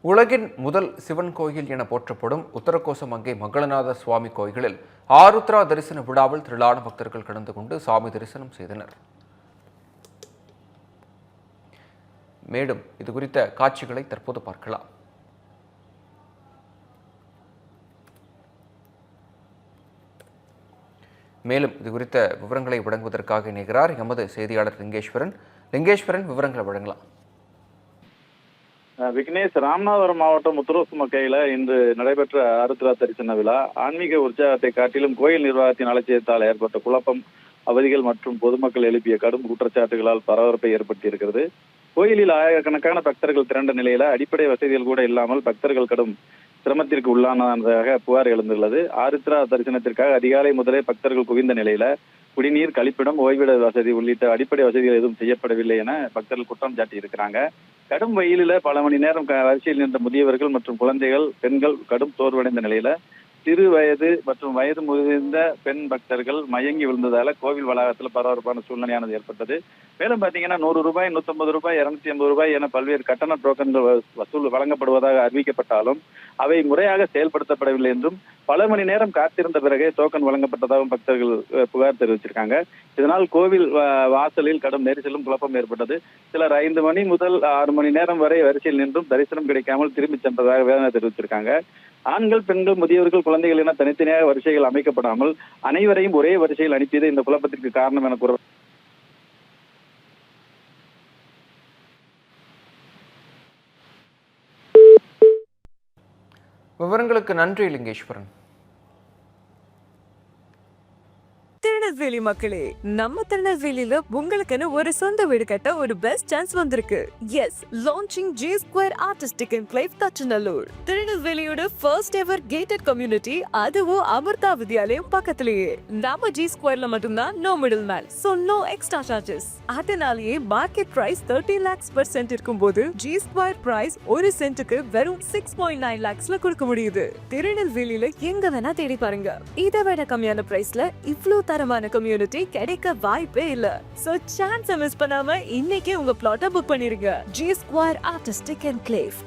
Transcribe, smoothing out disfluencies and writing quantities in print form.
உலகின் முதல் சிவன் கோயில் என போற்றப்படும் உத்தரகோசமங்கை மங்களநாத சுவாமி கோயிலில் ஆருத்ரா தரிசன விழாவில் திரளான பக்தர்கள் கலந்து கொண்டு சாமி தரிசனம் செய்தனர். மேலும் இது குறித்த காட்சிகளை தற்போது பார்க்கலாம். மேலும் இது குறித்த விவரங்களை வழங்குவதற்காக இணைகிறார் எமது செய்தியாளர் லிங்கேஸ்வரன். விவரங்களை வழங்கலாம். விக்னேஷ், ராமநாதபுரம் மாவட்டம் உத்தரகோசமங்கையில இன்று நடைபெற்ற ஆருத்ரா தரிசன விழா ஆன்மீக உற்சாகத்தை காட்டிலும் கோயில் நிர்வாகத்தின் அலட்சியத்தால் ஏற்பட்ட குழப்பம், அவதிகள் மற்றும் பொதுமக்கள் எழுப்பிய கடும் குற்றச்சாட்டுகளால் பரபரப்பை ஏற்படுத்தியிருக்கிறது. கோயிலில் ஆயிரக்கணக்கான பக்தர்கள் திரண்ட நிலையில அடிப்படை வசதிகள் கூட இல்லாமல் பக்தர்கள் கடும் சிரமத்திற்கு உள்ளானதாக புகார் எழுந்துள்ளது. ஆருத்ரா தரிசனத்திற்காக அதிகாலை முதலே பக்தர்கள் குவிந்த நிலையில குடிநீர், கழிப்பிடம், ஓய்விட வசதி உள்ளிட்ட அடிப்படை வசதிகள் எதுவும் செய்யப்படவில்லை என பக்தர்கள் குற்றம் சாட்டி இருக்கிறாங்க. கடும் வெயிலில பல மணி நேரம் வரிசையில் நின்ற முதியவர்கள் மற்றும் குழந்தைகள், பெண்கள் கடும் சோர்வடைந்த நிலையில சிறு வயது மற்றும் வயது முதிர்ந்த பெண் பக்தர்கள் மயங்கி விழுந்ததால கோவில் வளாகத்தில் பரபரப்பான சூழ்நிலையானது ஏற்பட்டது. மேலும் பாத்தீங்கன்னா 100 ரூபாய், 150 ரூபாய், 250 ரூபாய் என பல்வேறு கட்டண டோக்கன்கள் வசூல் வழங்கப்படுவதாக அறிவிக்கப்பட்டாலும் அவை முறையாக செயல்படுத்தப்படவில்லை என்றும் பல மணி நேரம் காத்திருந்த பிறகே டோக்கன் வழங்கப்பட்டதாகவும் பக்தர்கள் புகார் தெரிவிச்சிருக்காங்க. இதனால் கோவில் வாசலில் கடும் நெரிசலும் குழப்பம் ஏற்பட்டது. சிலர் 5 மணி முதல் 6 மணி நேரம் வரை வரிசையில் நின்றும் தரிசனம் கிடைக்காமல் திரும்பி சென்றதாக வேதனை தெரிவிச்சிருக்காங்க. ஆண்கள், பெண்கள், முதியவர்கள், குழந்தைகள் என தனித்தனியாக வரிசைகள் அமைக்கப்படாமல் அனைவரையும் ஒரே வரிசையில் அனுப்பியது இந்த குழப்பத்திற்கு காரணம் என கூற. விவரங்களுக்கு நன்றி லிங்கேஸ்வரன். திருநெல்வேலி மக்களே, நம்ம திருநெல்வேலியில உங்களுக்குன்னு ஒரு சொந்த வீடு கட்ட ஒரு பெஸ்ட் சான்ஸ் வந்திருக்கு. Yes, launching G Square Artistic Enclave Thachanallur. திருநெல்வேலியோட ஃபர்ஸ்ட் எவர் கேட்டட் கம்யூனிட்டி, அதுவும் அமிர்தா வித்யாலயம் பக்கத்திலேயே. நம்ம G Squareல மட்டும்தான் no middle man, so no extra charges. அதனாலேயே market price 30 lakhs per cent இருக்கும்போது G Square பிரைஸ் ஒரு சென்ட்டுக்கு வெறும் 6.9 lakhsல கொடுக்க முடியுது. திருநெல்வேலியில எங்க வேணா தேடி பாருங்க, இதை விட கம்மியான பிரைஸ்ல இவ்ளோ தரமான கம்யூனிட்டி கிடைக்க வாய்ப்பே இல்ல. சோ சான்ஸ் மிஸ் பண்ணாம இன்னைக்கே உங்க பிளாட்டை புக் பண்ணிருங்க. G Square Artistic Enclave.